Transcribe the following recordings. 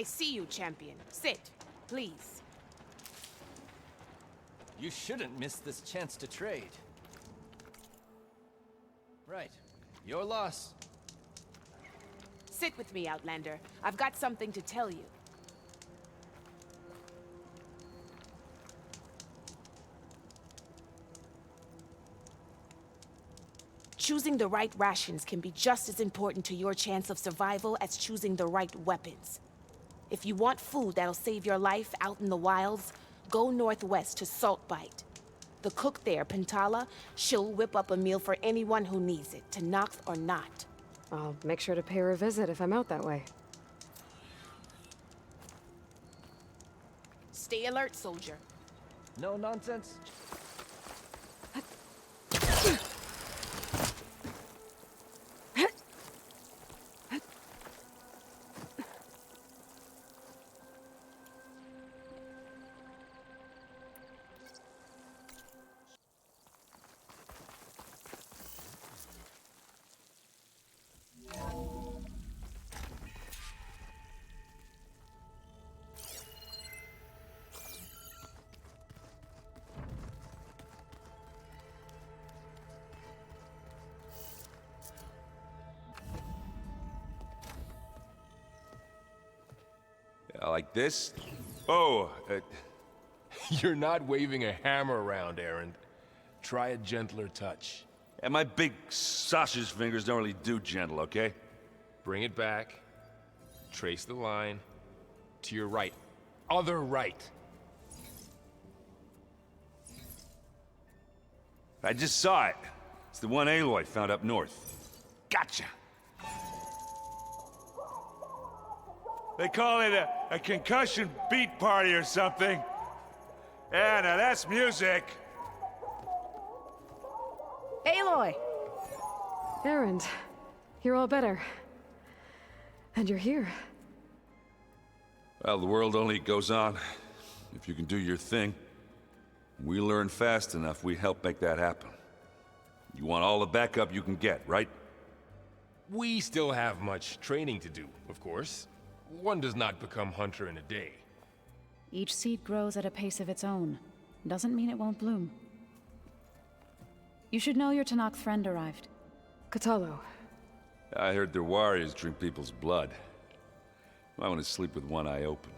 I see you, champion. Sit, please. You shouldn't miss this chance to trade. Right. Your loss. Sit with me, Outlander. I've got something to tell you. Choosing the right rations can be just as important to your chance of survival as choosing the right weapons. If you want food that'll save your life out in the wilds, go northwest to Saltbite. The cook there, Pintala, she'll whip up a meal for anyone who needs it, to knock or not. I'll make sure to pay her a visit if I'm out that way. Stay alert, soldier. No nonsense. Like this? Oh, You're not waving a hammer around, Aaron. Try a gentler touch. and my big sausage fingers don't really do gentle, okay? Bring it back. Trace the line. To your right. Other right. I just saw it. It's the one Aloy found up north. Gotcha! They call it a concussion beat party or something. Yeah, now that's music. Aloy! Erend, you're all better. And you're here. Well, the world only goes on if you can do your thing. We learn fast enough, we help make that happen. You want all the backup you can get, right? We still have much training to do, of course. One does not become hunter in a day. Each seed grows at a pace of its own. Doesn't mean it won't bloom. You should know your Tanakh friend arrived. Katalo. I heard their warriors drink people's blood. I want to sleep with one eye open.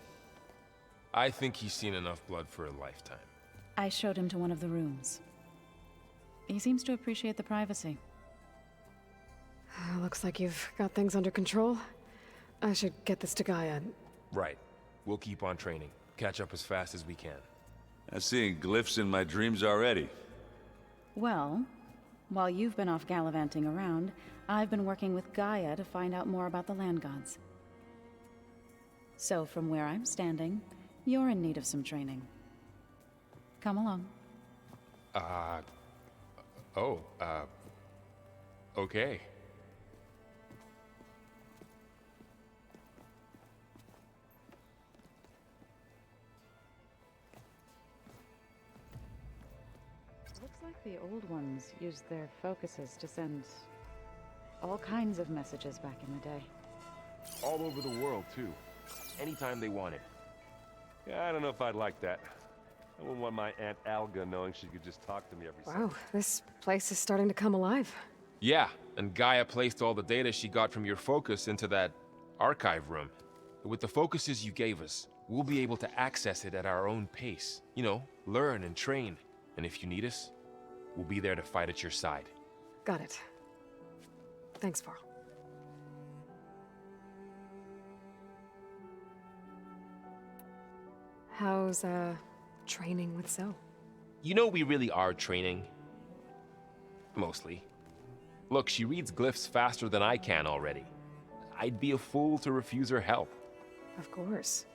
I think he's seen enough blood for a lifetime. I showed him to one of the rooms. He seems to appreciate the privacy. Looks like you've got things under control. I should get this to Gaia. Right. We'll keep on training. Catch up as fast as we can. I'm seeing glyphs in my dreams already. Well, while you've been off gallivanting around, I've been working with Gaia to find out more about the land gods. So from where I'm standing, you're in need of some training. Come along. Okay. Looks like the old ones used their focuses to send all kinds of messages back in the day. All over the world, too. Anytime they wanted. Yeah, I don't know if I'd like that. I wouldn't want my Aunt Alga knowing she could just talk to me every Wow, this place is starting to come alive. Yeah, and Gaia placed all the data she got from your focus into that archive room. With the focuses you gave us, we'll be able to access it at our own pace. You know, learn and train. And if you need us, we'll be there to fight at your side. Got it. Thanks, Varl. How's, training with Zoe? You know we really are training. Mostly. Look, she reads glyphs faster than I can already. I'd be a fool to refuse her help. Of course.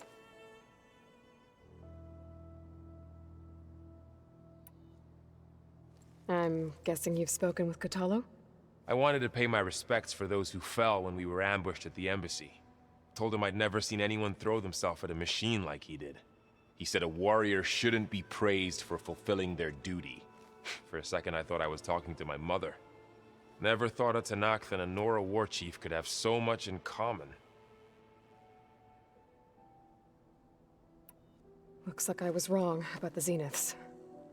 I'm guessing you've spoken with Katalo? I wanted to pay my respects for those who fell when we were ambushed at the embassy. Told him I'd never seen anyone throw themselves at a machine like he did. He said a warrior shouldn't be praised for fulfilling their duty. For a second I thought I was talking to my mother. Never thought a Tanakh and a Nora war chief could have so much in common. Looks like I was wrong about the Zeniths.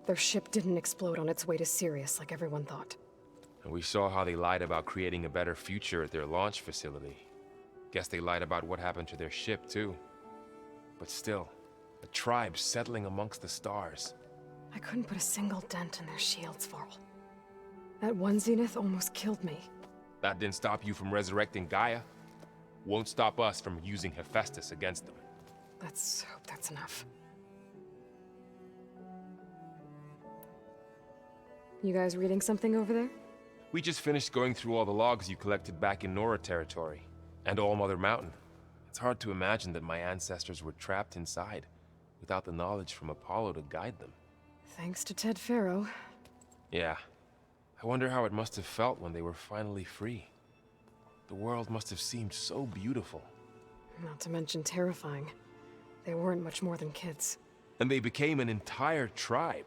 Their ship didn't explode on its way to Sirius like everyone thought. And we saw how they lied about creating a better future at their launch facility. Guess they lied about what happened to their ship, too. But still, a tribe settling amongst the stars. I couldn't put a single dent in their shields, Varl. That one Zenith almost killed me. That didn't stop you from resurrecting Gaia. Won't stop us from using Hephaestus against them. Let's hope that's enough. You guys reading something over there? We just finished going through all the logs you collected back in Nora territory, and All Mother Mountain. It's hard to imagine that my ancestors were trapped inside, without the knowledge from Apollo to guide them. Thanks to Ted Faro. Yeah. I wonder how it must have felt when they were finally free. The world must have seemed so beautiful. Not to mention terrifying. They weren't much more than kids. And they became an entire tribe.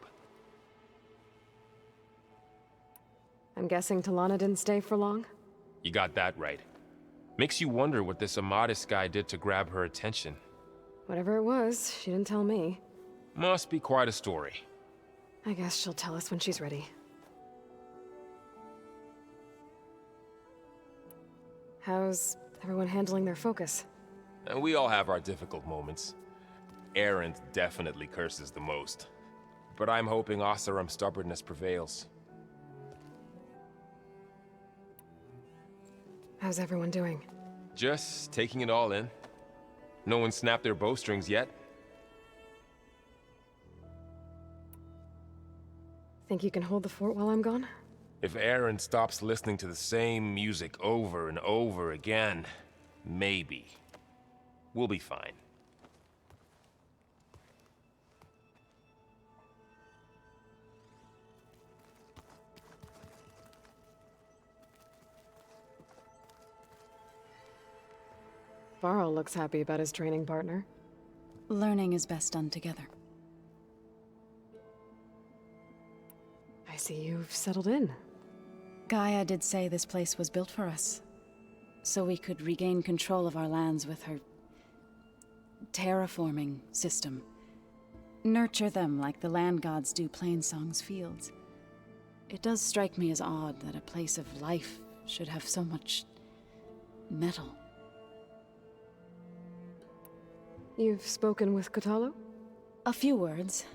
I'm guessing Talana didn't stay for long? You got that right. Makes you wonder what this Amadis guy did to grab her attention. Whatever it was, she didn't tell me. Must be quite a story. I guess she'll tell us when she's ready. How's everyone handling their focus? And we all have our difficult moments. Erend definitely curses the most. But I'm hoping Oseram's stubbornness prevails. How's everyone doing? Just taking it all in. No one snapped their bowstrings yet. Think you can hold the fort while I'm gone? If Erend stops listening to the same music over and over again, maybe. We'll be fine. Varl looks happy about his training partner. Learning is best done together. I see you've settled in. Gaia did say this place was built for us, so we could regain control of our lands with her terraforming system. Nurture them like the land gods do Plainsong's fields. It does strike me as odd that a place of life should have so much metal. You've spoken with Kotallo? A few words.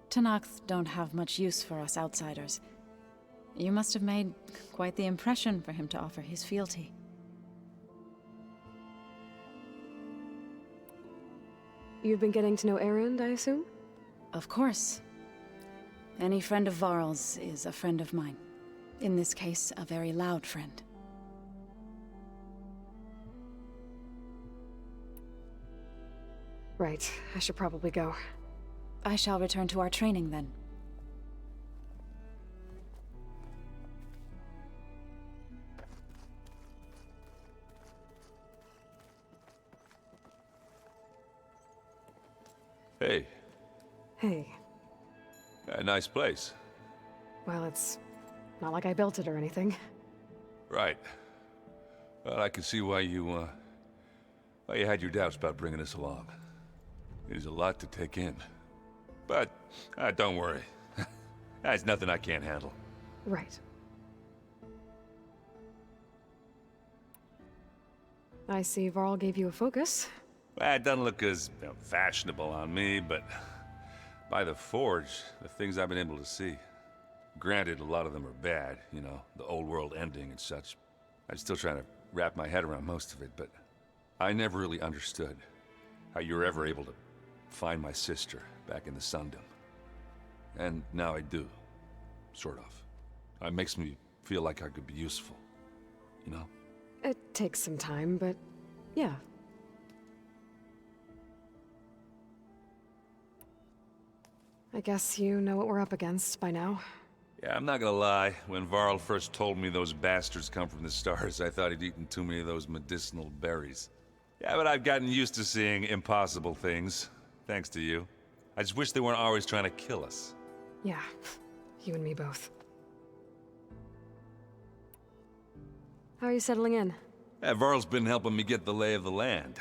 Tenakth don't have much use for us outsiders. You must have made quite the impression for him to offer his fealty. You've been getting to know Erend, I assume? Of course. Any friend of Varl's is a friend of mine. In this case, a very loud friend. Right, I should probably go. I shall return to our training then. Hey. Hey. A nice place. Well, it's not like I built it or anything. Right. Well, I can see why you had your doubts about bringing us along. It is a lot to take in. But, don't worry. That's nothing I can't handle. Right. I see Varl gave you a focus. Well, it doesn't look as fashionable on me, but by the Forge, the things I've been able to see. Granted, a lot of them are bad, you know, the old world ending and such. I'm still trying to wrap my head around most of it, but I never really understood how you were ever able to find my sister back in the Sundom. And now I do. Sort of. It makes me feel like I could be useful. You know? It takes some time, but yeah. I guess you know what we're up against by now. Yeah, I'm not gonna lie. When Varl first told me those bastards come from the stars, I thought he'd eaten too many of those medicinal berries. Yeah, but I've gotten used to seeing impossible things, thanks to you. I just wish they weren't always trying to kill us. Yeah, you and me both. How are you settling in? Yeah, Varl's been helping me get the lay of the land,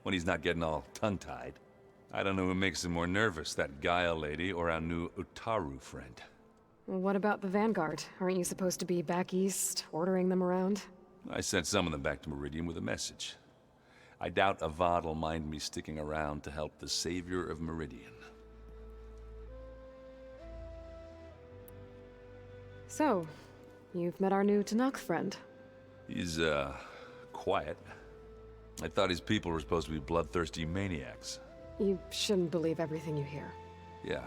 when he's not getting all tongue-tied. I don't know who makes him more nervous, that Gaia lady or our new Utaru friend. What about the Vanguard? Aren't you supposed to be back east, ordering them around? I sent some of them back to Meridian with a message. I doubt Avad will mind me sticking around to help the savior of Meridian. So, you've met our new Tanakh friend. He's, quiet. I thought his people were supposed to be bloodthirsty maniacs. You shouldn't believe everything you hear. Yeah.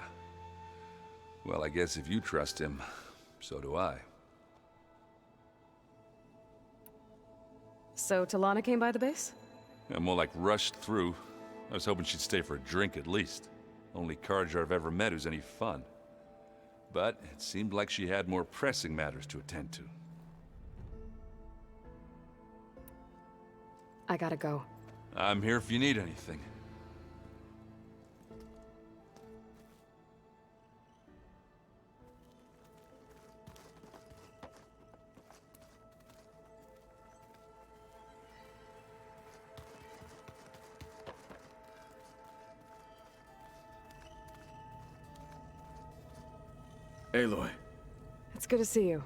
Well, I guess if you trust him, so do I. So Talana came by the base? Yeah, more like rushed through. I was hoping she'd stay for a drink at least. Only Carja I've ever met who's any fun. But it seemed like she had more pressing matters to attend to. I gotta go. I'm here if you need anything. Aloy. It's good to see you.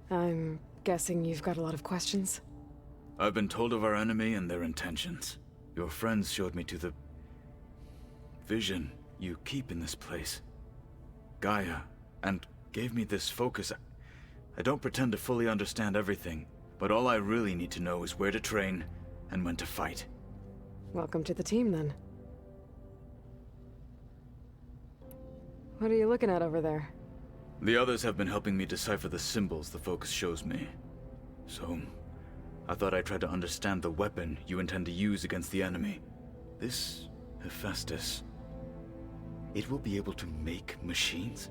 I'm guessing you've got a lot of questions? I've been told of our enemy and their intentions. Your friends showed me to the vision you keep in this place, Gaia, and gave me this focus. I don't pretend to fully understand everything, but all I really need to know is where to train and when to fight. Welcome to the team, then. What are you looking at over there? The others have been helping me decipher the symbols the focus shows me. So, I thought I'd try to understand the weapon you intend to use against the enemy. This Hephaestus, it will be able to make machines?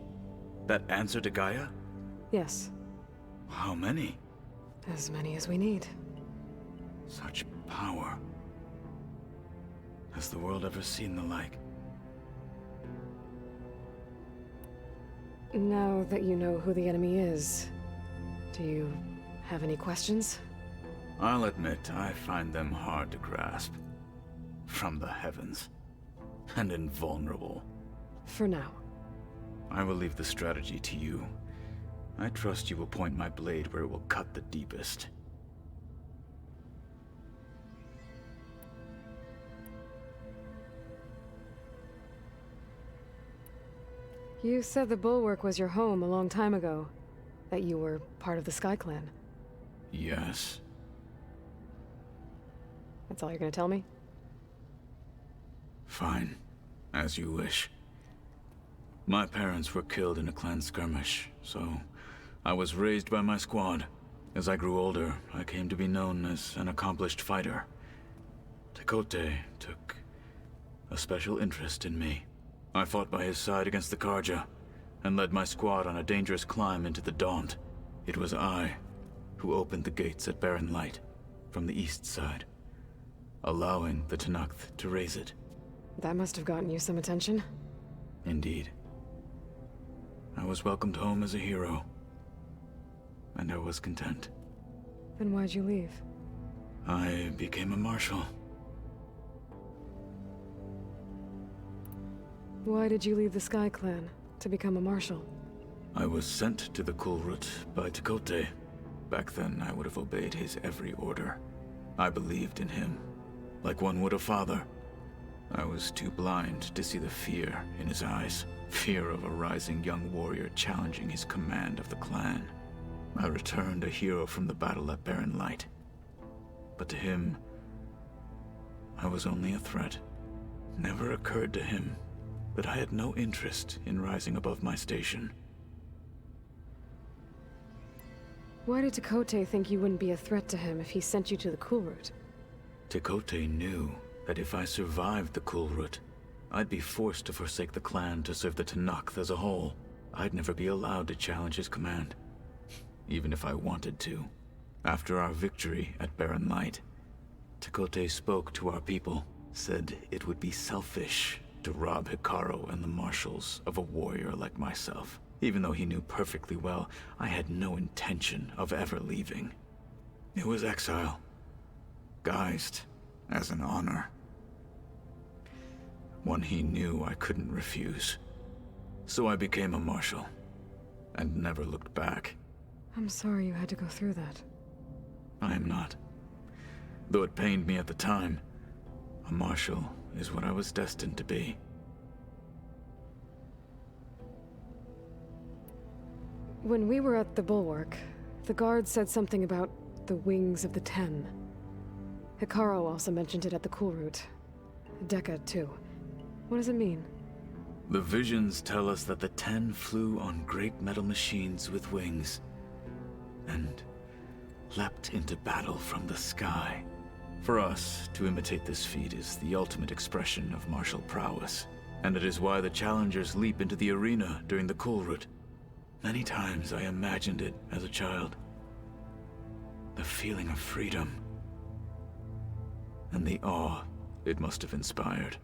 That answer to Gaia? Yes. How many? As many as we need. Such power. Has the world ever seen the like? Now that you know who the enemy is, do you have any questions? I'll admit, I find them hard to grasp. From the heavens. And invulnerable. For now. I will leave the strategy to you. I trust you will point my blade where it will cut the deepest. You said the Bulwark was your home a long time ago. That you were part of the Sky Clan. Yes. That's all you're gonna tell me? Fine. As you wish. My parents were killed in a clan skirmish, so I was raised by my squad. As I grew older, I came to be known as an accomplished fighter. Tekote took a special interest in me. I fought by his side against the Carja, and led my squad on a dangerous climb into the Daunt. It was I who opened the gates at Barren Light, from the east side, allowing the Tanakh to raise it. That must have gotten you some attention. Indeed. I was welcomed home as a hero, and I was content. Then why'd you leave? I became a marshal. Why did you leave the Sky Clan to become a marshal? I was sent to the Kulrut by Tekote. Back then, I would have obeyed his every order. I believed in him, like one would a father. I was too blind to see the fear in his eyes. Fear of a rising young warrior challenging his command of the clan. I returned a hero from the battle at Barren Light. But to him, I was only a threat. Never occurred to him that I had no interest in rising above my station. Why did Tekote think you wouldn't be a threat to him if he sent you to the Kulrut? Tekote knew that if I survived the Kulrut, I'd be forced to forsake the clan to serve the Tanakh as a whole. I'd never be allowed to challenge his command, even if I wanted to. After our victory at Barren Light, Tekote spoke to our people, said it would be selfish to rob Hikaru and the marshals of a warrior like myself, even though he knew perfectly well I had no intention of ever leaving. It was exile, guised as an honor. One he knew I couldn't refuse. So I became a marshal, and never looked back. I'm sorry you had to go through that. I am not. Though it pained me at the time, a marshal is what I was destined to be. When we were at the Bulwark, the guard said something about the Wings of the Ten. Hikaru also mentioned it at the Cool Route. Decca, too. What does it mean? The visions tell us that the Ten flew on great metal machines with wings, and leapt into battle from the sky. For us, to imitate this feat is the ultimate expression of martial prowess, and it is why the challengers leap into the arena during the Cool Route. Many times I imagined it as a child. The feeling of freedom, and the awe it must have inspired.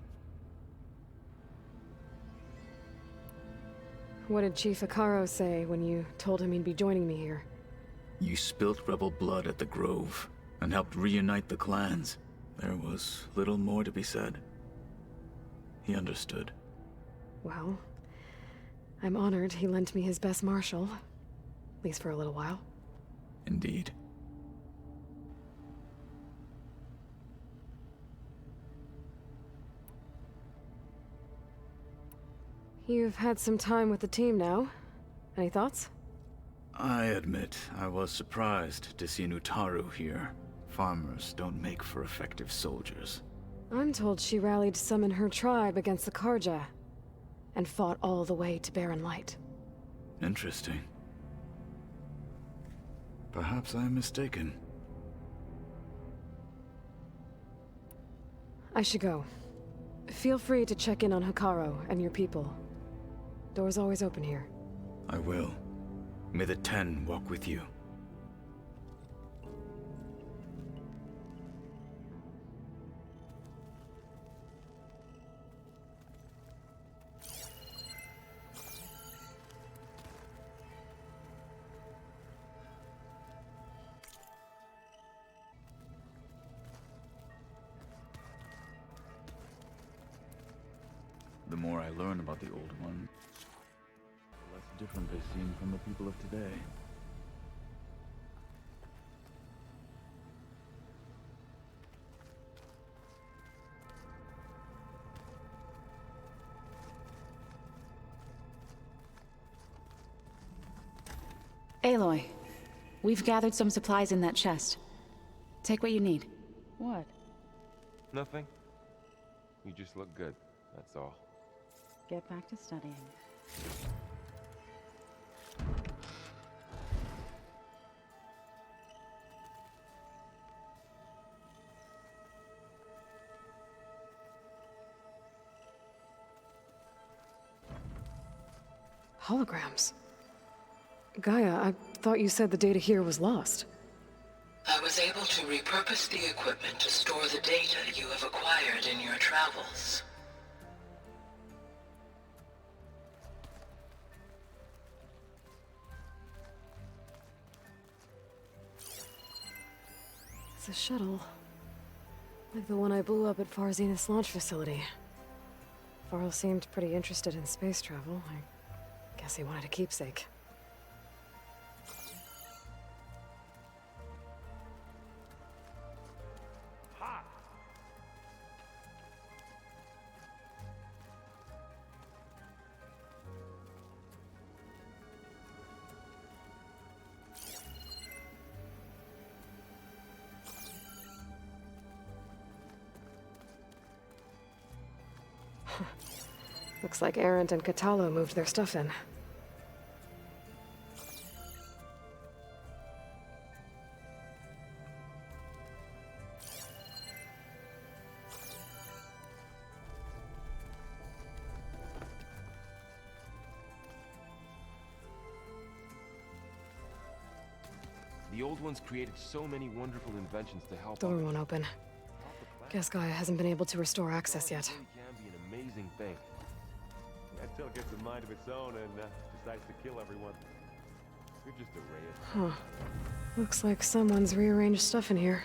What did Chief Hikaru say when you told him he'd be joining me here? You spilt rebel blood at the Grove, and helped reunite the clans. There was little more to be said. He understood. Well, I'm honored he lent me his best marshal. At least for a little while. Indeed. You've had some time with the team now. Any thoughts? I admit I was surprised to see Nutaru here. Farmers don't make for effective soldiers. I'm told she rallied some in her tribe against the Karja, and fought all the way to Barren Light. Interesting. Perhaps I am mistaken. I should go. Feel free to check in on Hikaru and your people. Door's always open here. I will. May the Ten walk with you. The more I learn about the Old One, the less different they seem from the people of today. Aloy, we've gathered some supplies in that chest. Take what you need. What? Nothing. You just look good, that's all. Get back to studying. Holograms. Gaia, I thought you said the data here was lost. I was able to repurpose the equipment to store the data you have acquired in your travels. It's a shuttle. Like the one I blew up at Far Zenith's launch facility. Varl seemed pretty interested in space travel. I guess he wanted a keepsake. Looks like Arendt and Katalo moved their stuff in. The Old Ones created so many wonderful inventions to help Door others. won't open. Guess Gaia hasn't been able to restore access yet. It can be an amazing thing. That still gets a mind of its own and decides to kill everyone. You're just a ray of... Huh. Looks like someone's rearranged stuff in here.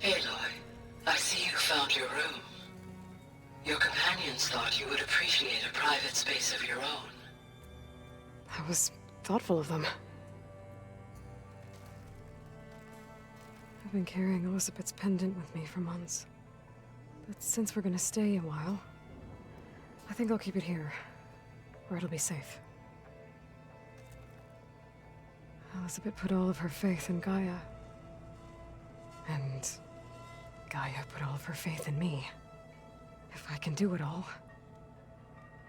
Aloy, I see you found your room. Your companion humans thought you would appreciate a private space of your own. That was thoughtful of them. I've been carrying Elizabeth's pendant with me for months. But since we're gonna stay a while, I think I'll keep it here, where it'll be safe. Elizabeth put all of her faith in Gaia. And Gaia put all of her faith in me. If I can do it all,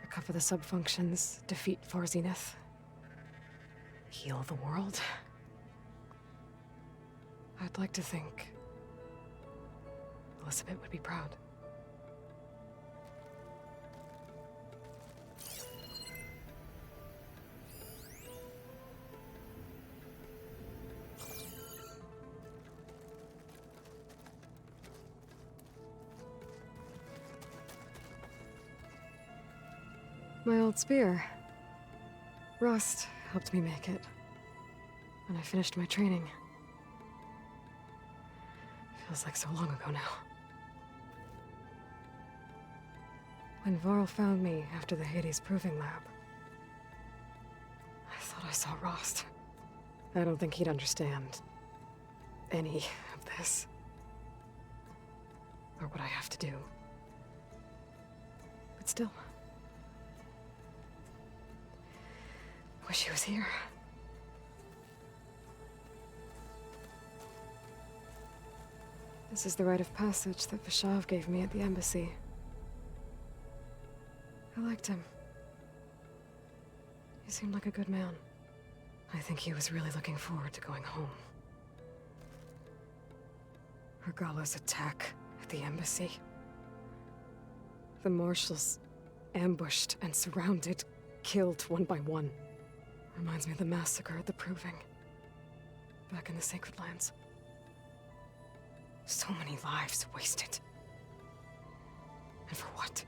recover the sub-functions, defeat Zenith, heal the world, I'd like to think Elizabeth would be proud. My old spear. Rust helped me make it when I finished my training. Feels like so long ago now. When Varl found me after the Hades Proving Lab, I thought I saw Rost. I don't think he'd understand any of this. Or what I have to do. But still. Wish he was here. This is the rite of passage that Vishav gave me at the embassy. I liked him. He seemed like a good man. I think he was really looking forward to going home. Regala's attack at the embassy. The marshals ambushed and surrounded, killed one by one. Reminds me of the massacre at the Proving. Back in the Sacred Lands. So many lives wasted. And for what?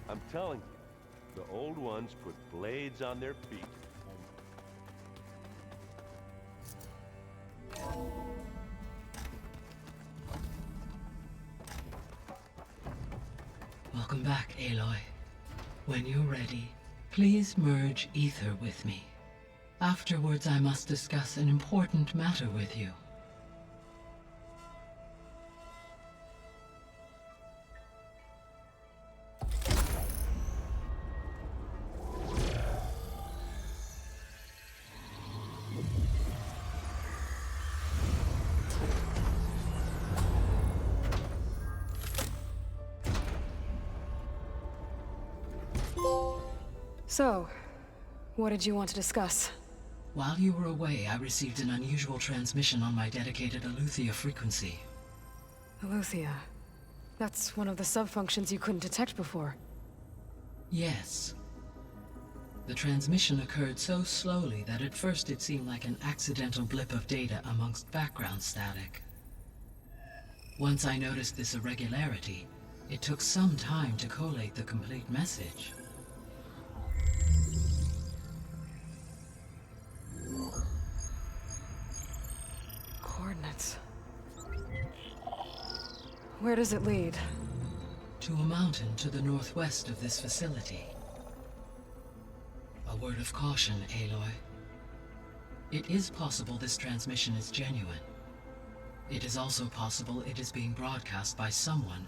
I'm telling you, the old ones put blades on their feet. Welcome back, Aloy. When you're ready, please merge ether with me. Afterwards, I must discuss an important matter with you. So, what did you want to discuss? While you were away, I received an unusual transmission on my dedicated Aletheia frequency. Aletheia. That's one of the sub-functions you couldn't detect before. Yes. The transmission occurred so slowly that at first it seemed like an accidental blip of data amongst background static. Once I noticed this irregularity, it took some time to collate the complete message. Coordinates. Where does it lead? To a mountain to the northwest of this facility. A word of caution, Aloy. It is possible this transmission is genuine. It is also possible it is being broadcast by someone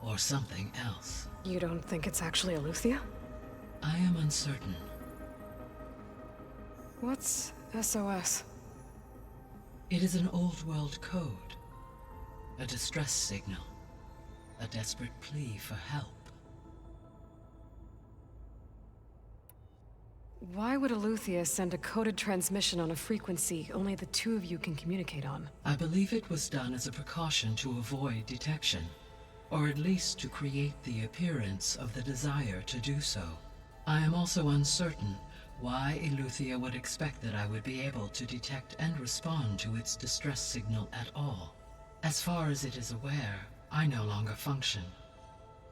or something else. You don't think it's actually Aletheia? I am uncertain. What's SOS? It is an old world code. A distress signal. A desperate plea for help. Why would Aletheia send a coded transmission on a frequency only the two of you can communicate on? I believe it was done as a precaution to avoid detection, or at least to create the appearance of the desire to do so. I am also uncertain why Aletheia would expect that I would be able to detect and respond to its distress signal at all. As far as it is aware, I no longer function.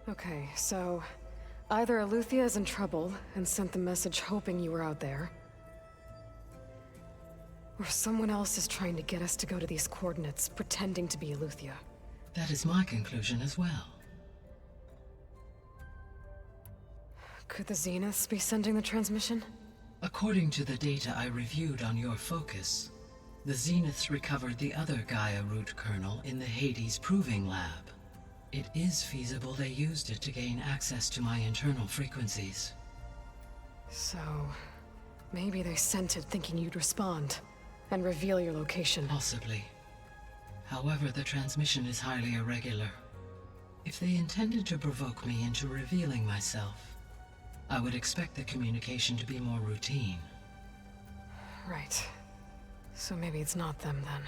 Okay, so either Aletheia is in trouble and sent the message hoping you were out there, or someone else is trying to get us to go to these coordinates, pretending to be Aletheia. That is my conclusion as well. Could the Zeniths be sending the transmission? According to the data I reviewed on your focus, the Zeniths recovered the other Gaia root kernel in the Hades Proving Lab. It is feasible they used it to gain access to my internal frequencies. So, maybe they sent it thinking you'd respond and reveal your location. Possibly. However, the transmission is highly irregular. If they intended to provoke me into revealing myself, I would expect the communication to be more routine. Right. So maybe it's not them then.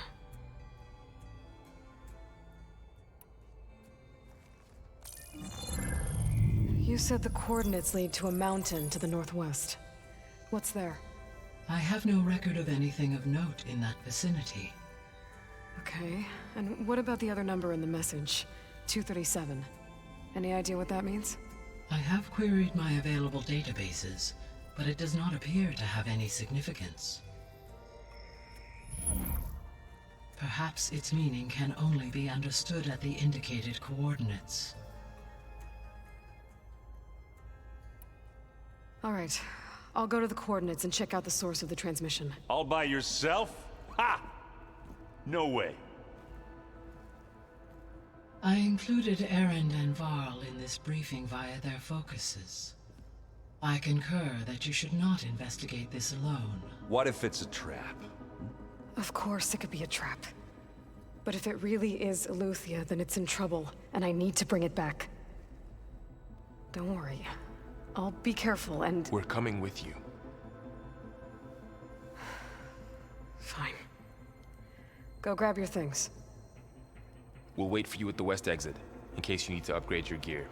You said the coordinates lead to a mountain to the northwest. What's there? I have no record of anything of note in that vicinity. Okay, and what about the other number in the message? 237. Any idea what that means? I have queried my available databases, but it does not appear to have any significance. Perhaps its meaning can only be understood at the indicated coordinates. All right, I'll go to the coordinates and check out the source of the transmission. All by yourself? Ha! No way. I included Erend and Varl in this briefing via their focuses. I concur that you should not investigate this alone. What if it's a trap? Of course it could be a trap. But if it really is Aletheia, then it's in trouble, and I need to bring it back. Don't worry. I'll be careful and... We're coming with you. Fine. Go grab your things. We'll wait for you at the west exit, in case you need to upgrade your gear.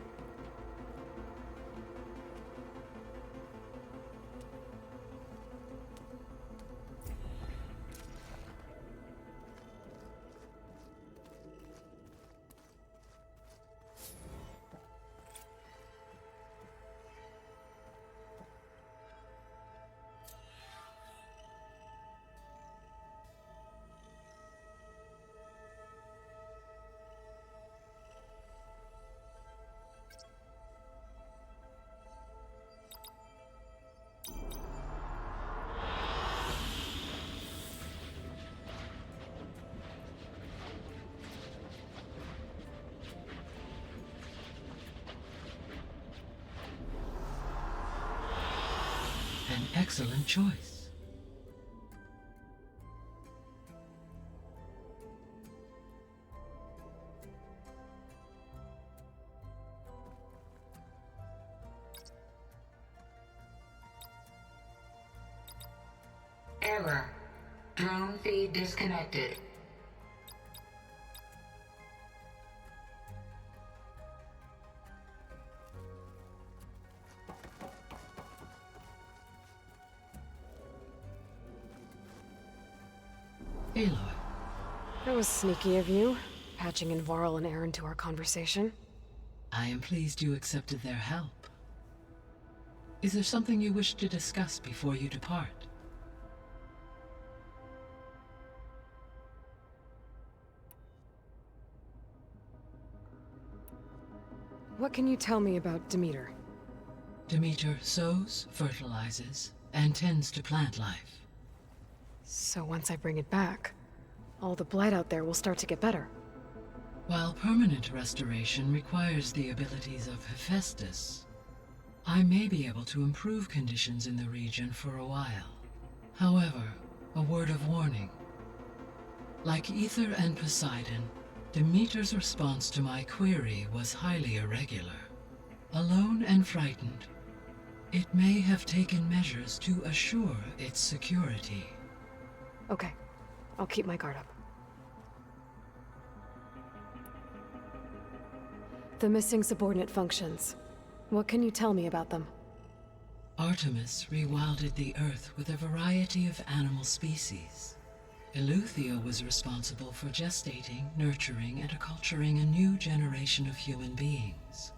An excellent choice. Error. Drone feed disconnected. Aloy. That was sneaky of you, patching in Varl and Erend to our conversation. I am pleased you accepted their help. Is there something you wish to discuss before you depart? What can you tell me about Demeter? Demeter sows, fertilizes, and tends to plant life. So once I bring it back, all the blight out there will start to get better. While permanent restoration requires the abilities of Hephaestus, I may be able to improve conditions in the region for a while. However, a word of warning. Like Ether and Poseidon, Demeter's response to my query was highly irregular. Alone and frightened, It may have taken measures to assure its security. Okay. I'll keep my guard up. The missing subordinate functions. What can you tell me about them? Artemis rewilded the Earth with a variety of animal species. Eleuthia was responsible for gestating, nurturing, and acculturating a new generation of human beings.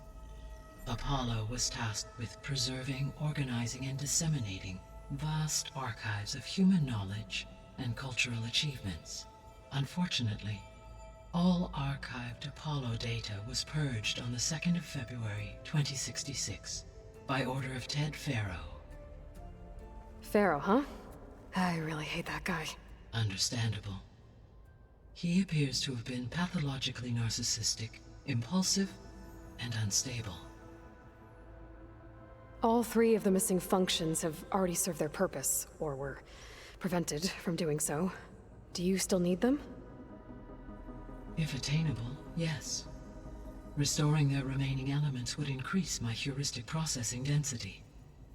Apollo was tasked with preserving, organizing, and disseminating vast archives of human knowledge and cultural achievements. Unfortunately, all archived Apollo data was purged on the 2nd of February, 2066, by order of Ted Faro. Pharaoh, huh? I really hate that guy. Understandable. He appears to have been pathologically narcissistic, impulsive, and unstable. All 3 of the missing functions have already served their purpose, or were prevented from doing so. Do you still need them? If attainable, yes. Restoring their remaining elements would increase my heuristic processing density.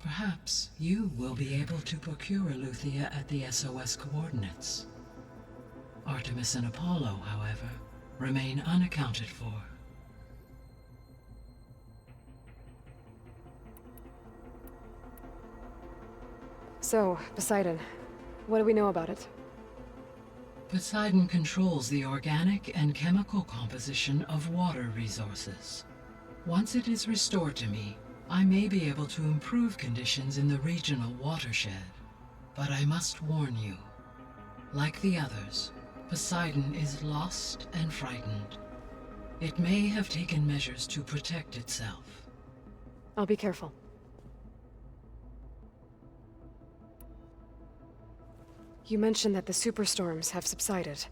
Perhaps you will be able to procure Eleuthia at the SOS coordinates. Artemis and Apollo, however, remain unaccounted for. So, Poseidon, what do we know about it? Poseidon controls the organic and chemical composition of water resources. Once it is restored to me, I may be able to improve conditions in the regional watershed. But I must warn you, like the others, Poseidon is lost and frightened. It may have taken measures to protect itself. I'll be careful. You mentioned that the superstorms have subsided.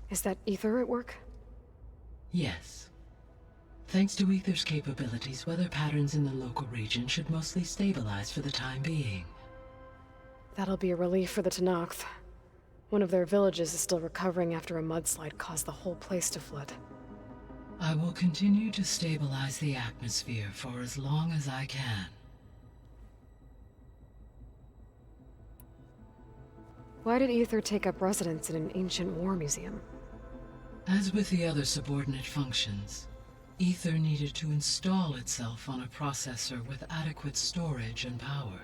Is that Ether at work? Yes. Thanks to Ether's capabilities, weather patterns in the local region should mostly stabilize for the time being. That'll be a relief for the Tenakth. One of their villages is still recovering after a mudslide caused the whole place to flood. I will continue to stabilize the atmosphere for as long as I can. Why did Ether take up residence in an ancient war museum? As with the other subordinate functions, Ether needed to install itself on a processor with adequate storage and power.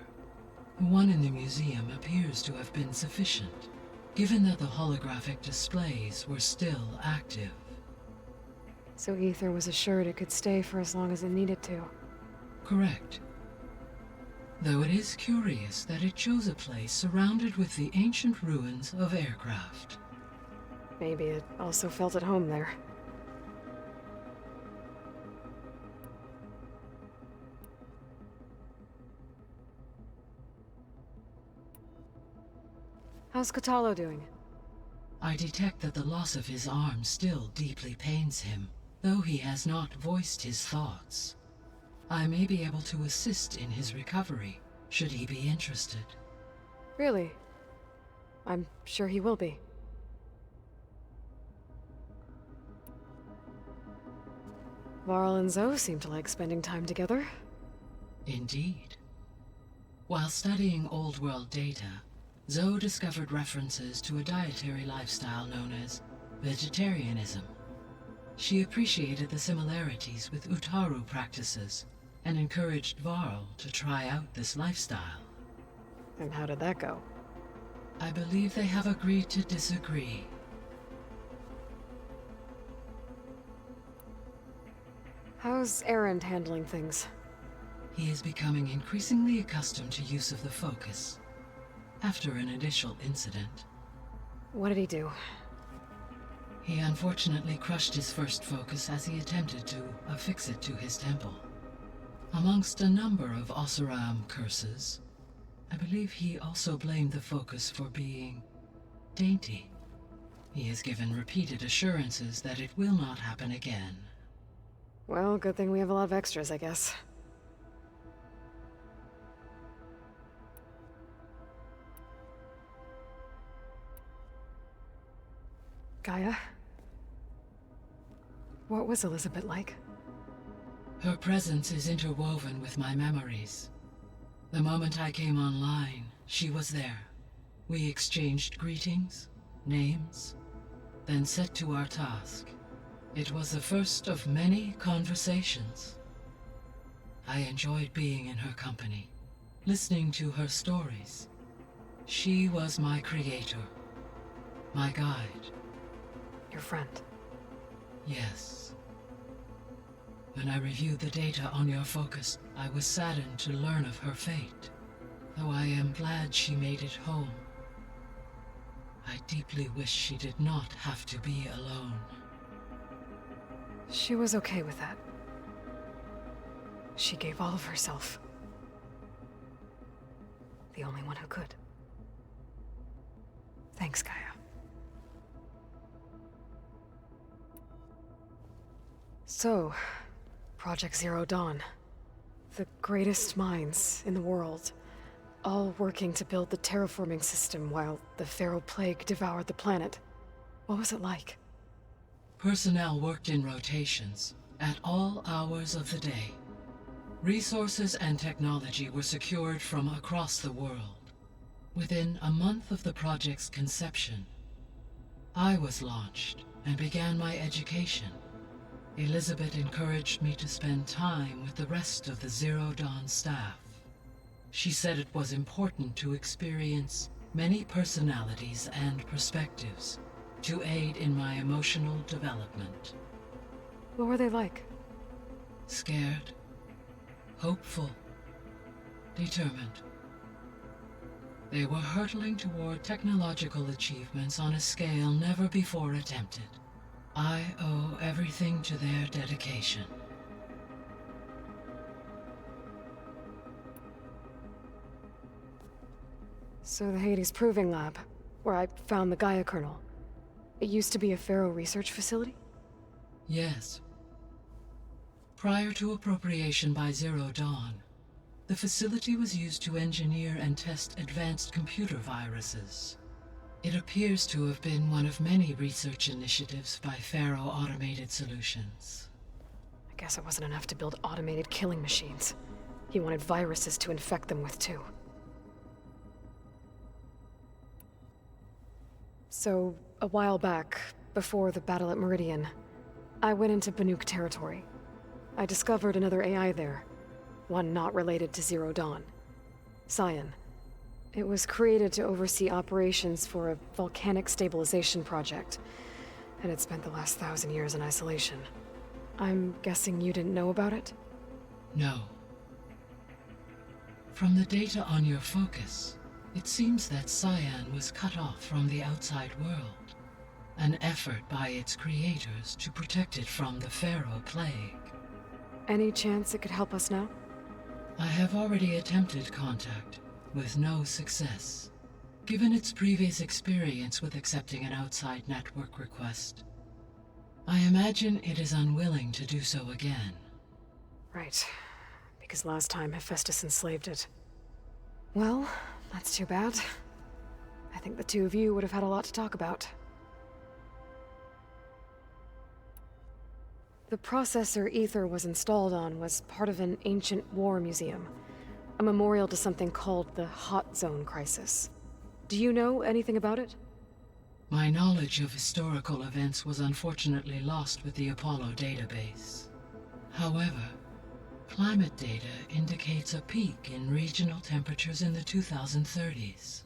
The one in the museum appears to have been sufficient, given that the holographic displays were still active. So Ether was assured it could stay for as long as it needed to. Correct. Though it is curious that it chose a place surrounded with the ancient ruins of aircraft. Maybe it also felt at home there. How's Katalo doing? I detect that the loss of his arm still deeply pains him, though he has not voiced his thoughts. I may be able to assist in his recovery, should he be interested. Really? I'm sure he will be. Varl and Zoe seem to like spending time together. Indeed. While studying Old World data, Zoe discovered references to a dietary lifestyle known as vegetarianism. She appreciated the similarities with Utaru practices and encouraged Varl to try out this lifestyle. And how did that go? I believe they have agreed to disagree. How's Erend handling things? He is becoming increasingly accustomed to use of the focus, after an initial incident. What did he do? He unfortunately crushed his first focus as he attempted to affix it to his temple. Amongst a number of Oseram curses, I believe he also blamed the focus for being dainty. He has given repeated assurances that it will not happen again. Well, good thing we have a lot of extras, I guess. Gaia? What was Elizabeth like? Her presence is interwoven with my memories. The moment I came online, she was there. We exchanged greetings, names, then set to our task. It was the first of many conversations. I enjoyed being in her company, listening to her stories. She was my creator, my guide. Your friend. Yes. When I reviewed the data on your focus, I was saddened to learn of her fate, though I am glad she made it home. I deeply wish she did not have to be alone. She was okay with that. She gave all of herself. The only one who could. Thanks, Gaia. So, Project Zero Dawn. The greatest minds in the world, all working to build the terraforming system while the Pharaoh Plague devoured the planet. What was it like? Personnel worked in rotations, at all hours of the day. Resources and technology were secured from across the world. Within a month of the project's conception, I was launched and began my education. Elizabeth encouraged me to spend time with the rest of the Zero Dawn staff. She said it was important to experience many personalities and perspectives to aid in my emotional development. What were they like? Scared, hopeful, determined. They were hurtling toward technological achievements on a scale never before attempted. I owe everything to their dedication. So the Hades Proving Lab, where I found the Gaia kernel, it used to be a Pharaoh research facility? Yes. Prior to appropriation by Zero Dawn, the facility was used to engineer and test advanced computer viruses. It appears to have been one of many research initiatives by Pharaoh Automated Solutions. I guess it wasn't enough to build automated killing machines. He wanted viruses to infect them with too. So, a while back, before the battle at Meridian, I went into Banuk territory. I discovered another AI there, one not related to Zero Dawn. Cyan. It was created to oversee operations for a volcanic stabilization project, and it spent the last 1,000 years in isolation. I'm guessing you didn't know about it? No. From the data on your focus, it seems that Cyan was cut off from the outside world, an effort by its creators to protect it from the Pharaoh Plague. Any chance it could help us now? I have already attempted contact, with no success. Given its previous experience with accepting an outside network request, I imagine it is unwilling to do so again. Right. Because last time Hephaestus enslaved it. Well, that's too bad. I think the two of you would have had a lot to talk about. The processor Ether was installed on was part of an ancient war museum. A memorial to something called the Hot Zone Crisis. Do you know anything about it? My knowledge of historical events was unfortunately lost with the Apollo database. However, climate data indicates a peak in regional temperatures in the 2030s.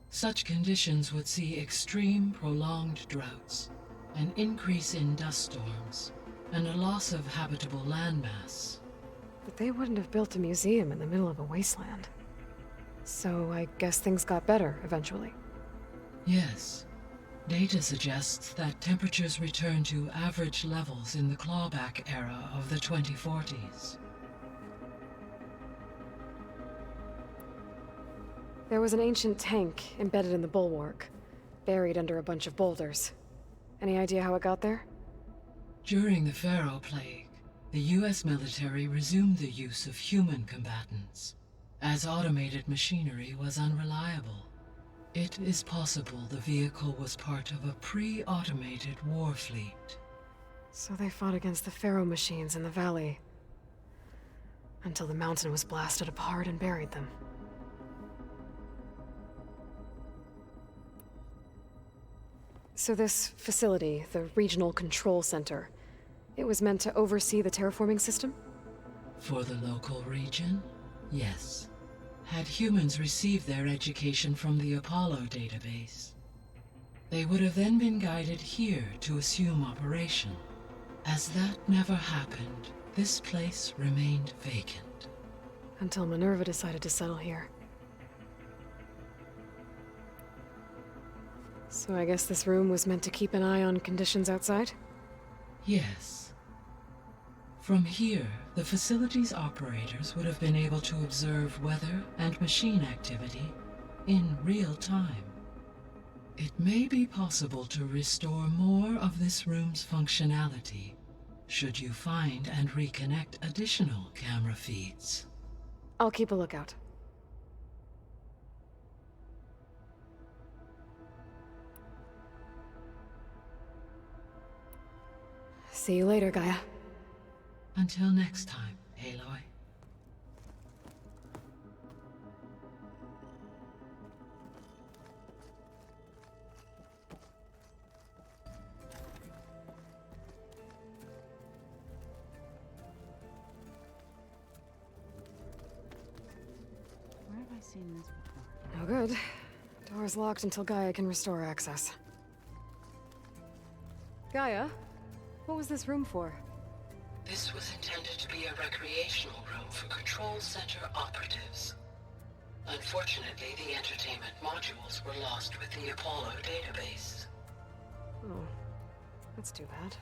Such conditions would see extreme, prolonged droughts, an increase in dust storms, and a loss of habitable landmass. But they wouldn't have built a museum in the middle of a wasteland. So I guess things got better eventually. Yes. Data suggests that temperatures returned to average levels in the clawback era of the 2040s. There was an ancient tank embedded in the bulwark, buried under a bunch of boulders. Any idea how it got there? During the Pharaoh Plague, the US military resumed the use of human combatants, as automated machinery was unreliable. It is possible the vehicle was part of a pre-automated war fleet. So they fought against the Pharaoh machines in the valley, until the mountain was blasted apart and buried them. So this facility, the Regional Control Center, it was meant to oversee the terraforming system? For the local region, yes. Had humans received their education from the Apollo database, they would have then been guided here to assume operation. As that never happened, this place remained vacant. Until Minerva decided to settle here. So I guess this room was meant to keep an eye on conditions outside? Yes. From here, the facility's operators would have been able to observe weather and machine activity in real time. It may be possible to restore more of this room's functionality, should you find and reconnect additional camera feeds. I'll keep a lookout. See you later, Gaia. Until next time, Aloy. Where have I seen this before? No good. Door's locked until Gaia can restore access. Gaia? What was this room for? This was intended to be a recreational room for Control Center operatives. Unfortunately, the entertainment modules were lost with the Apollo database. Oh, that's too bad.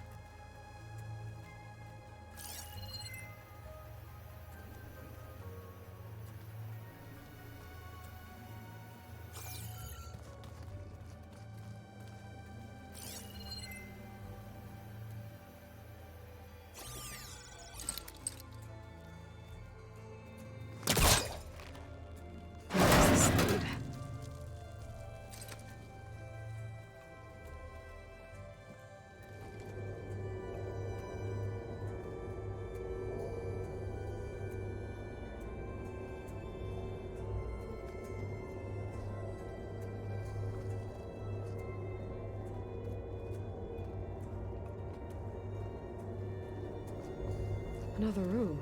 Another room.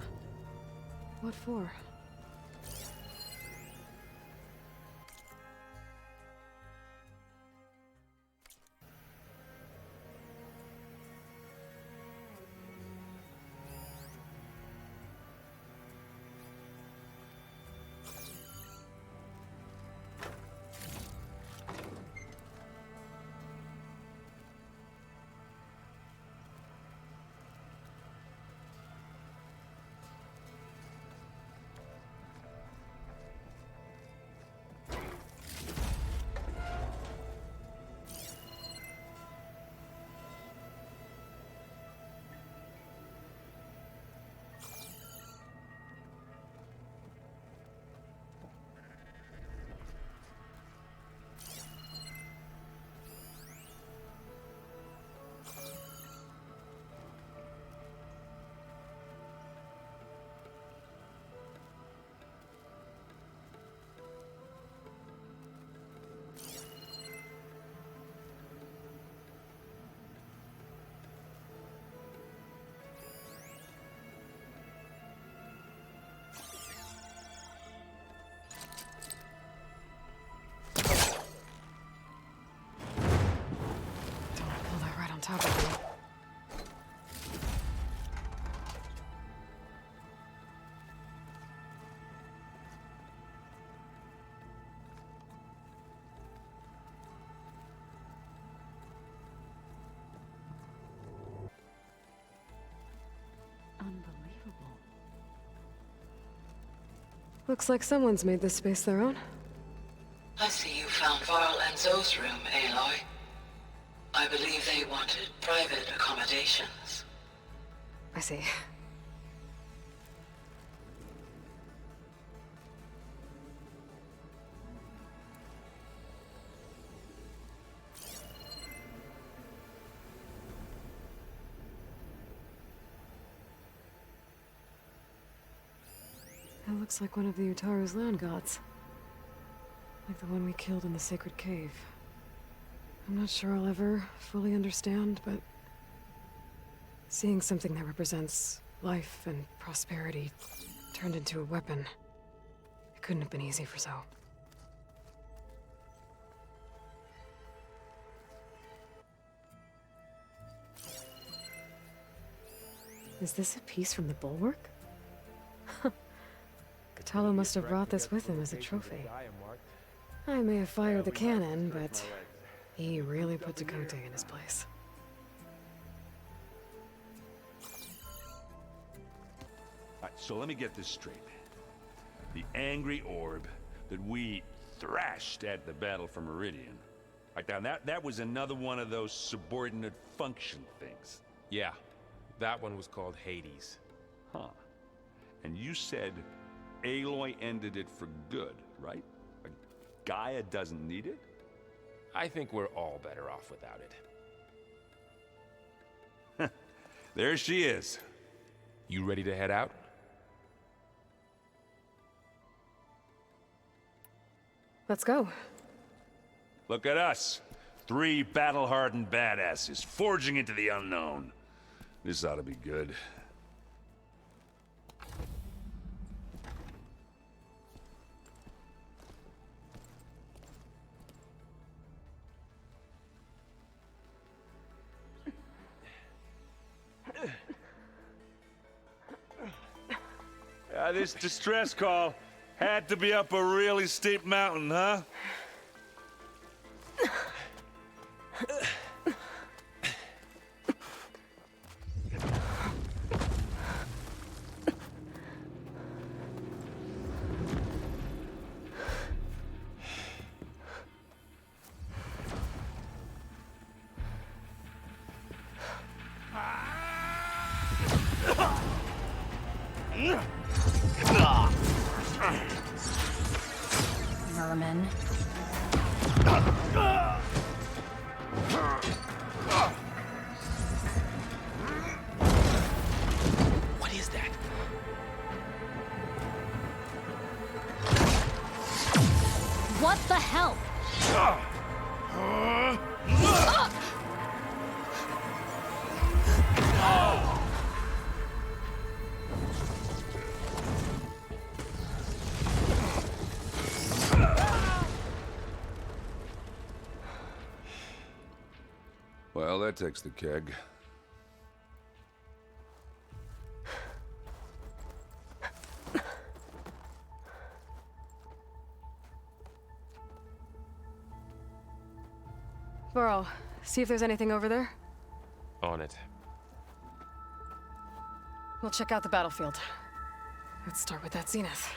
What for? Top of me. Unbelievable. Looks like someone's made this space their own. I see you found Varl and Zoe's room, Aloy. I believe they wanted private accommodations. I see. That looks like one of the Utaru's land gods. Like the one we killed in the sacred cave. I'm not sure I'll ever fully understand, but seeing something that represents life and prosperity turned into a weapon, it couldn't have been easy for Zoe. Is this a piece from the bulwark? Katalo must have brought this with him as a trophy. I may have fired the cannon, but he really put Dakota in his place. Alright, so let me get this straight. The angry orb that we thrashed at the battle for Meridian. Right now, that was another one of those subordinate function things. Yeah, that one was called Hades. Huh. And you said Aloy ended it for good, right? Like, Gaia doesn't need it? I think we're all better off without it. There she is. You ready to head out? Let's go. Look at us. 3 battle-hardened badasses forging into the unknown. This ought to be good. This distress call had to be up a really steep mountain, huh? Merman. What is that? What the hell? Well, that takes the keg. Burrow, see if there's anything over there. On it. We'll check out the battlefield. Let's start with that zenith.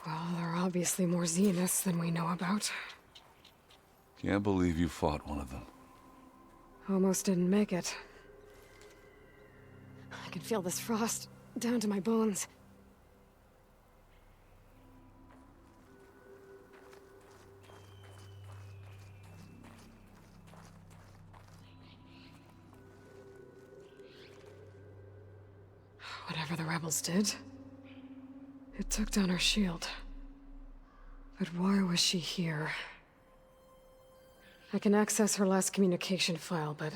Well, there are obviously more zeniths than we know about. Can't believe you fought one of them. Almost didn't make it. I can feel this frost down to my bones. Whatever the rebels did, it took down her shield. But why was she here? I can access her last communication file, but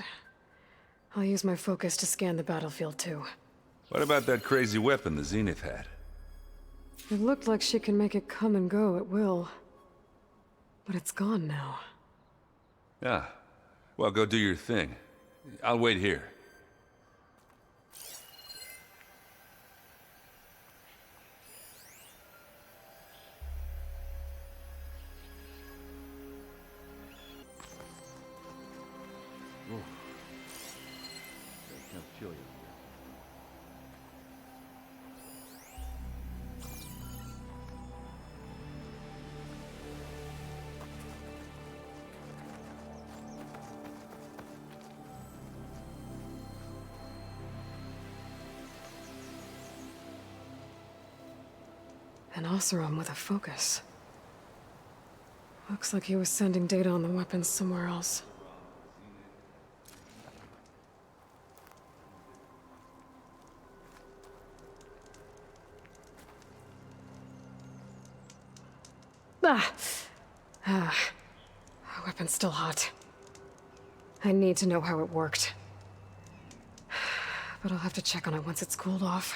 I'll use my focus to scan the battlefield too. What about that crazy weapon the Zenith had? It looked like she can make it come and go at will. But it's gone now. Yeah. Well, go do your thing. I'll wait here. An Oseram with a focus. Looks like he was sending data on the weapons somewhere else. Ah, weapon's still hot. I need to know how it worked. But I'll have to check on it once it's cooled off.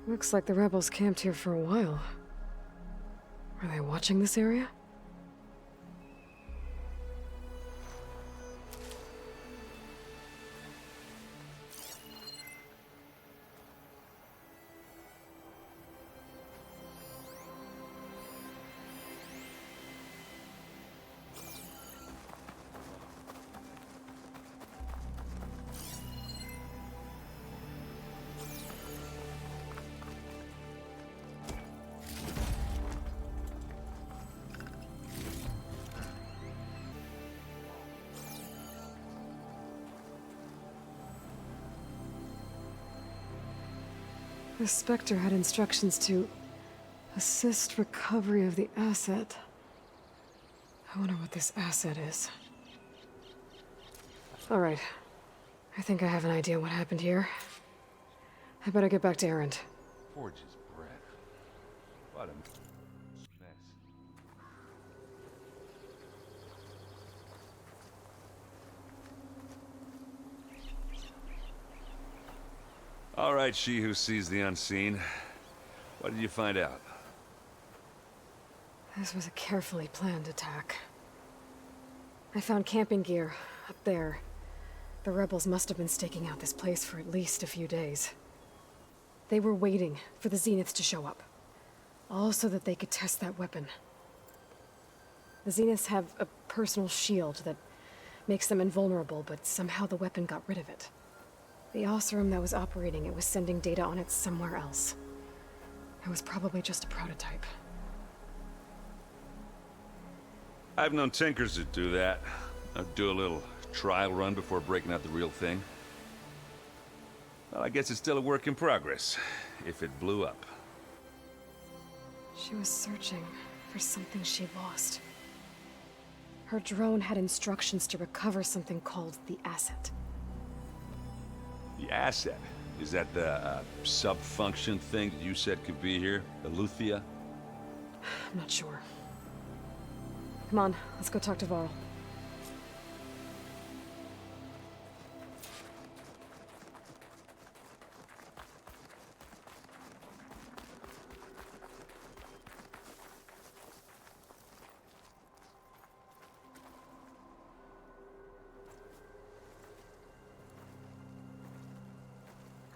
Looks like the rebels camped here for a while. Are they watching this area? The Spectre had instructions to assist recovery of the asset. I wonder what this asset is. All right. I think I have an idea what happened here. I better get back to Erend. Forge's breath. What a mess. All right, she who sees the unseen. What did you find out? This was a carefully planned attack. I found camping gear up there. The rebels must have been staking out this place for at least a few days. They were waiting for the Zeniths to show up. All so that they could test that weapon. The Zeniths have a personal shield that makes them invulnerable, but somehow the weapon got rid of it. The Oseram that was operating it was sending data on it somewhere else. It was probably just a prototype. I've known tinkers that do that. I'd do a little trial run before breaking out the real thing. Well, I guess it's still a work in progress, if it blew up. She was searching for something she lost. Her drone had instructions to recover something called the asset. The asset? Is that the sub-function thing that you said could be here? Eleuthia? I'm not sure. Come on, let's go talk to Varl.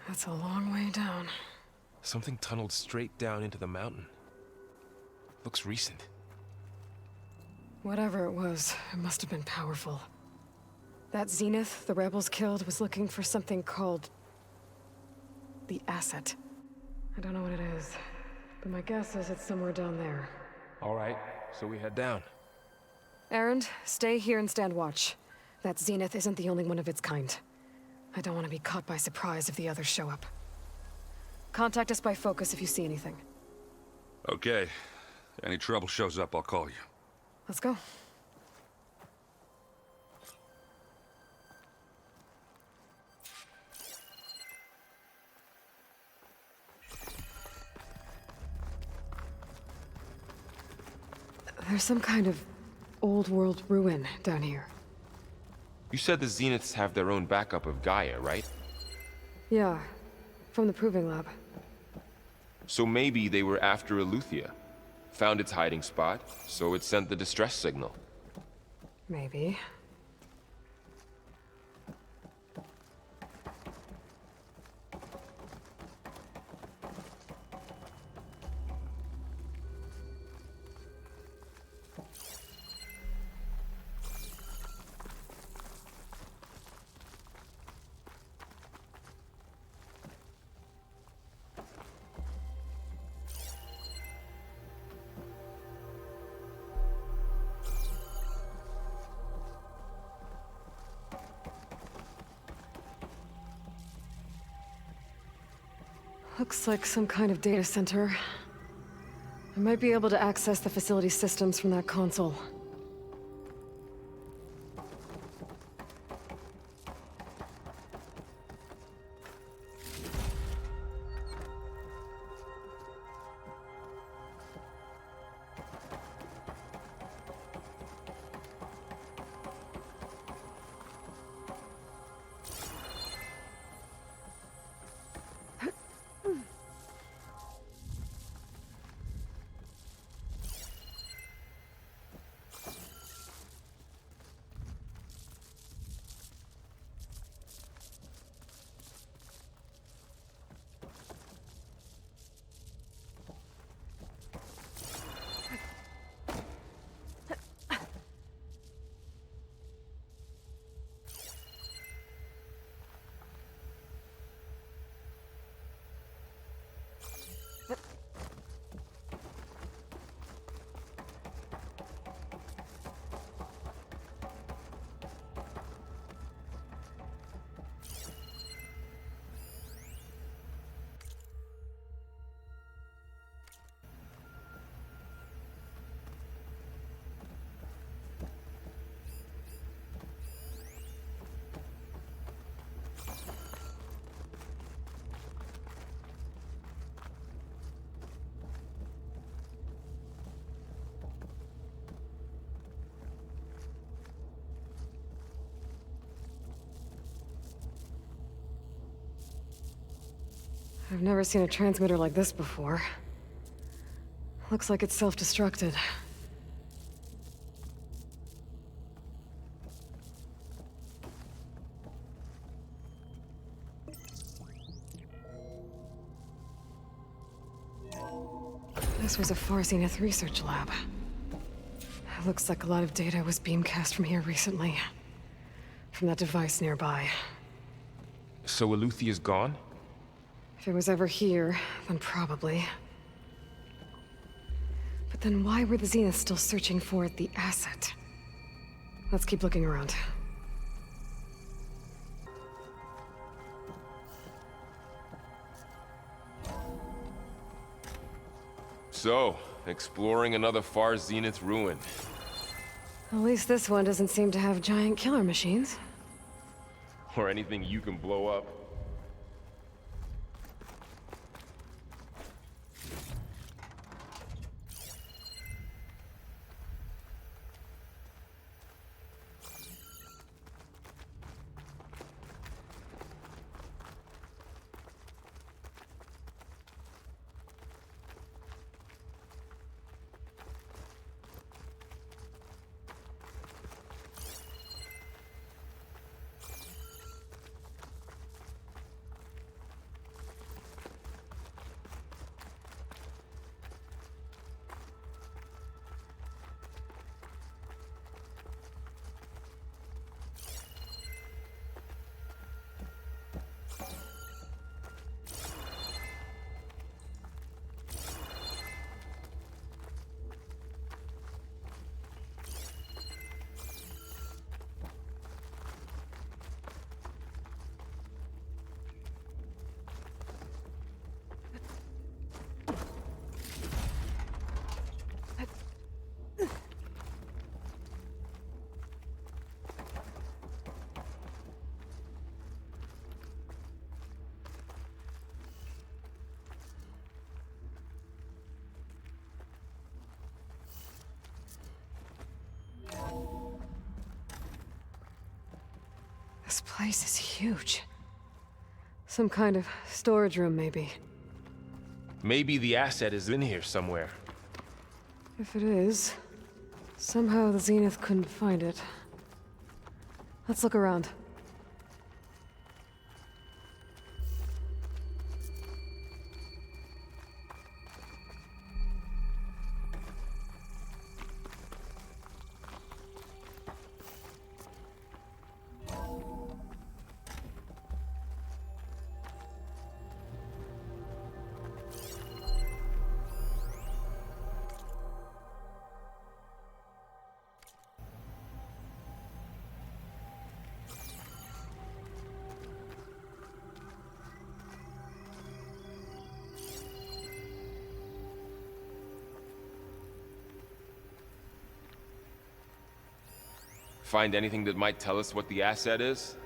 That's a long way down. Something tunneled straight down into the mountain. Looks recent. Whatever it was, it must have been powerful. That Zenith the rebels killed was looking for something called the asset. I don't know what it is, but my guess is it's somewhere down there. All right, so we head down. Erend, stay here and stand watch. That Zenith isn't the only one of its kind. I don't want to be caught by surprise if the others show up. Contact us by focus if you see anything. Okay. Any trouble shows up, I'll call you. Let's go. There's some kind of old-world ruin down here. You said the Zeniths have their own backup of Gaia, right? Yeah, from the Proving Lab. So maybe they were after Eleuthia. Found its hiding spot, so it sent the distress signal. Maybe. Looks like some kind of data center. I might be able to access the facility systems from that console. I've never seen a transmitter like this before. Looks like it's self-destructed. This was a Far Zenith research lab. Looks like a lot of data was beamcast from here recently. From that device nearby. So Eluthia's gone? If it was ever here, then probably. But then why were the Zeniths still searching for the asset? Let's keep looking around. So, exploring another Far Zenith ruin. At least this one doesn't seem to have giant killer machines. Or anything you can blow up. This place is huge. Some kind of storage room, maybe. Maybe the asset is in here somewhere. If it is, somehow the Zenith couldn't find it. Let's look around. Find anything that might tell us what the asset is?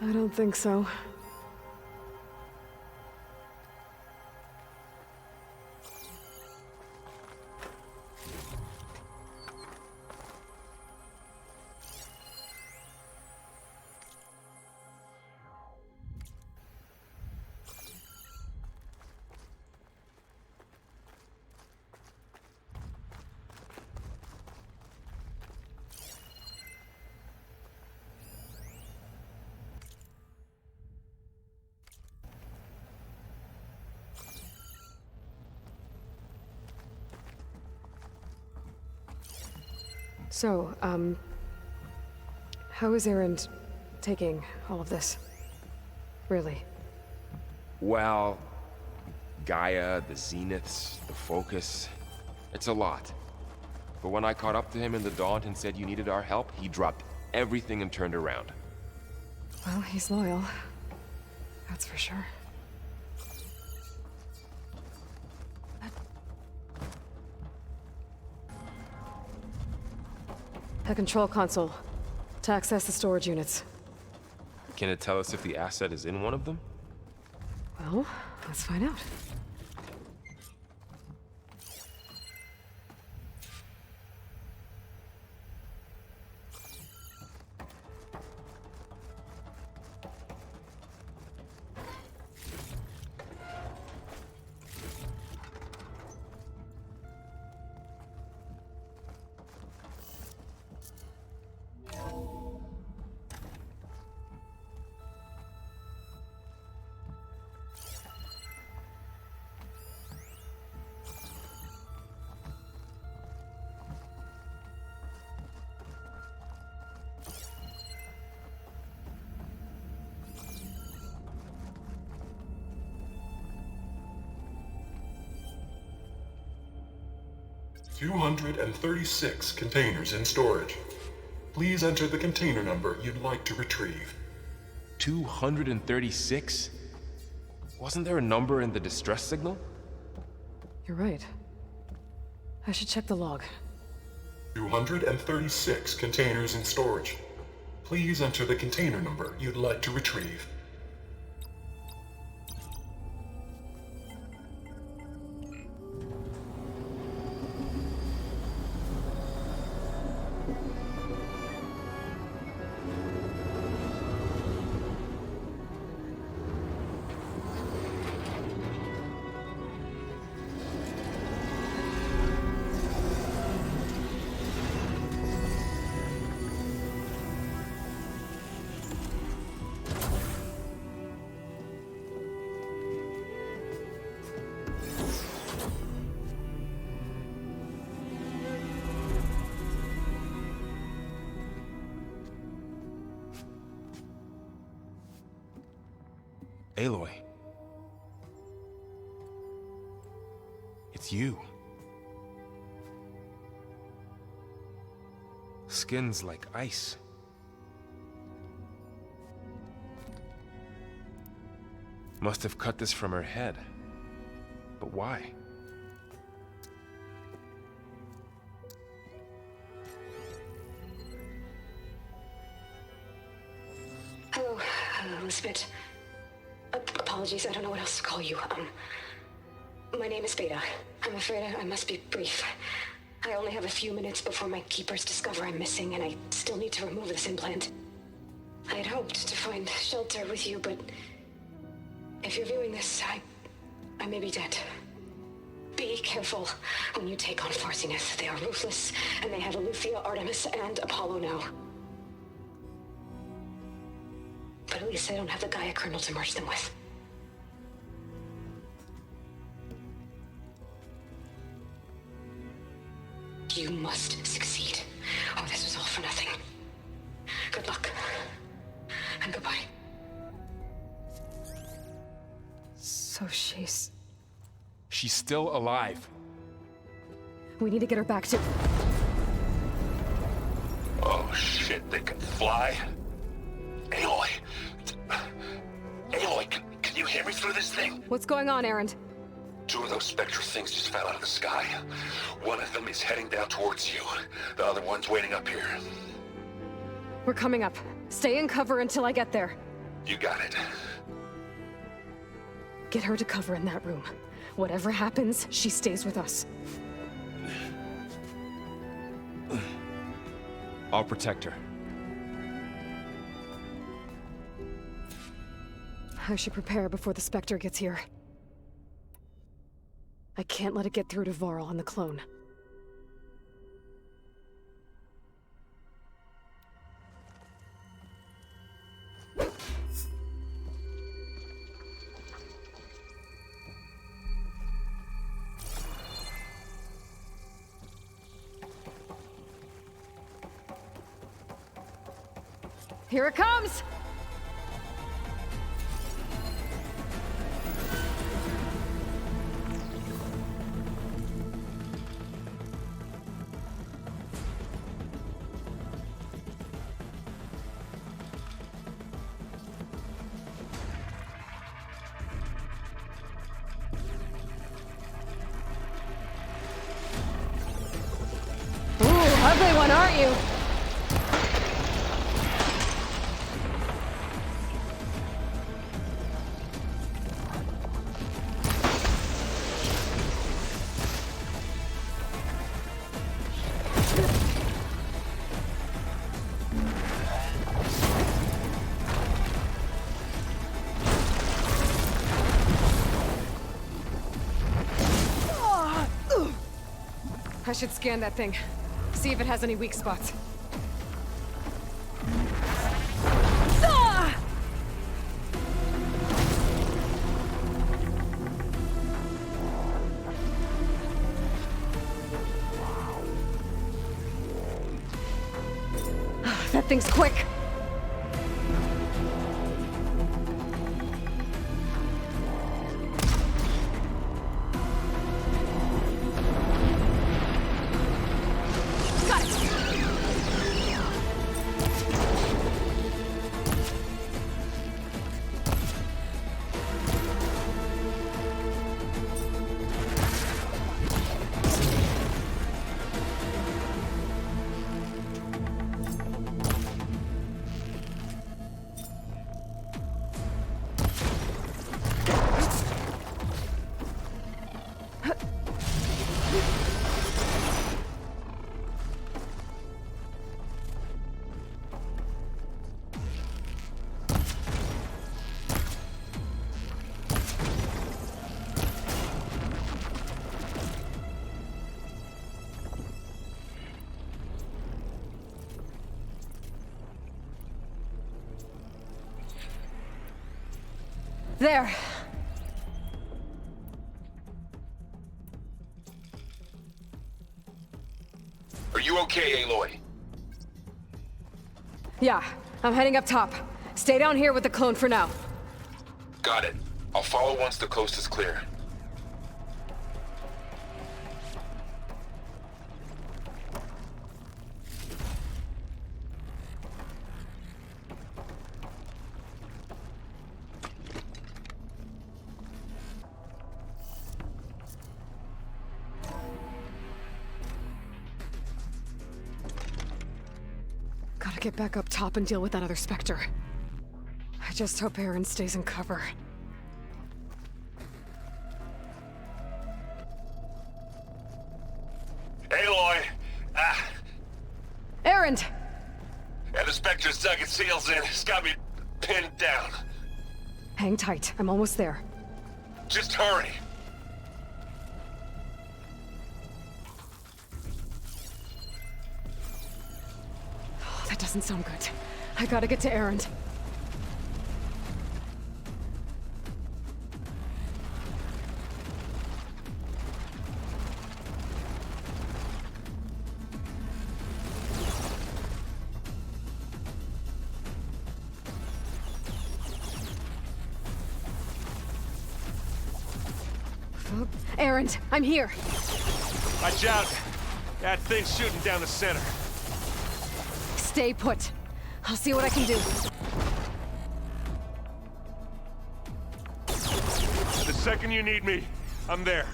I don't think so. So, how is Erend taking all of this? Really? Well, Gaia, the Zeniths, the Focus, it's a lot. But when I caught up to him in the Daunt and said you needed our help, he dropped everything and turned around. Well, he's loyal. That's for sure. A control console to access the storage units. Can it tell us if the asset is in one of them? Well, let's find out. $236 containers in storage. Please enter the container number you'd like to retrieve. 236? Wasn't there a number in the distress signal? You're right. I should check the log. 236 containers in storage. Please enter the container number you'd like to retrieve. Aloy. It's you. Skin's like ice. Must have cut this from her head. But why? Hello, Elizabeth. Apologies, I don't know what else to call you. My name is Beta. I'm afraid I must be brief. I only have a few minutes before my keepers discover I'm missing, and I still need to remove this implant. I had hoped to find shelter with you, but if you're viewing this, I may be dead. Be careful when you take on Farsiness. They are ruthless, and they have Aletheia, Artemis, and Apollo now. But at least they don't have the Gaia kernel to merge them with. You must succeed, or this was all for nothing. Good luck. And goodbye. So she's still alive. We need to get her back to... Oh shit, they can fly? Aloy! Aloy, can you hear me through this thing? What's going on, Erend? Two of those spectral things just fell out of the sky. One of them is heading down towards you. The other one's waiting up here. We're coming up. Stay in cover until I get there. You got it. Get her to cover in that room. Whatever happens, she stays with us. I'll protect her. I should prepare before the Spectre gets here. I can't let it get through to Varl and the clone. Here it comes! Ooh, ugly one, aren't you? I should scan that thing. See if it has any weak spots. That thing's quick. There. Are you okay, Aloy? Yeah, I'm heading up top. Stay down here with the clone for now. Got it. I'll follow once the coast is clear. Gotta get back up top and deal with that other Spectre. I just hope Aaron stays in cover. Aloy! Aaron! And the Spectre's dug its heels in. It's got me pinned down. Hang tight. I'm almost there. Just hurry. Oh, that doesn't sound good. I gotta get to Aaron. Aaron, I'm here. Watch out! That thing's shooting down the center. Stay put. I'll see what I can do. The second you need me, I'm there.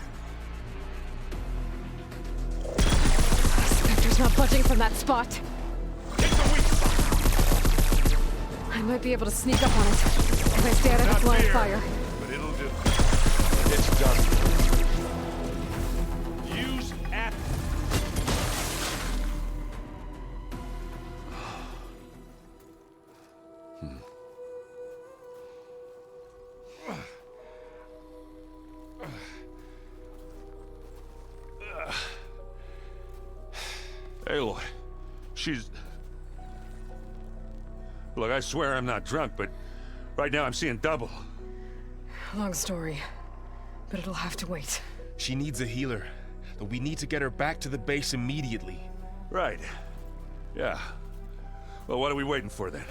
Spectre's not budging from that spot. Hit the weak spot! I might be able to sneak up on it if I stay out of its line of fire. But it'll do. It's done. Use at... Aloy, she's... Look, I swear I'm not drunk, but right now I'm seeing double. Long story, but it'll have to wait. She needs a healer, but we need to get her back to the base immediately. Right. Yeah. Well, what are we waiting for then?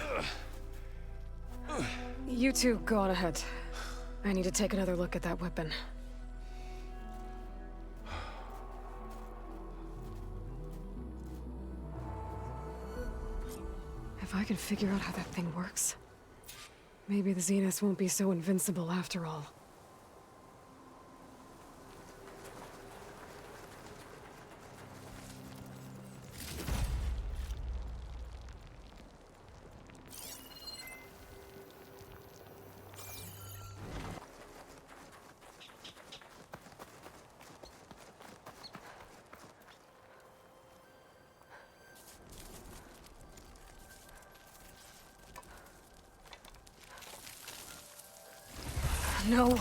You two go on ahead. I need to take another look at that weapon. If I can figure out how that thing works, maybe the Zeniths won't be so invincible after all. No.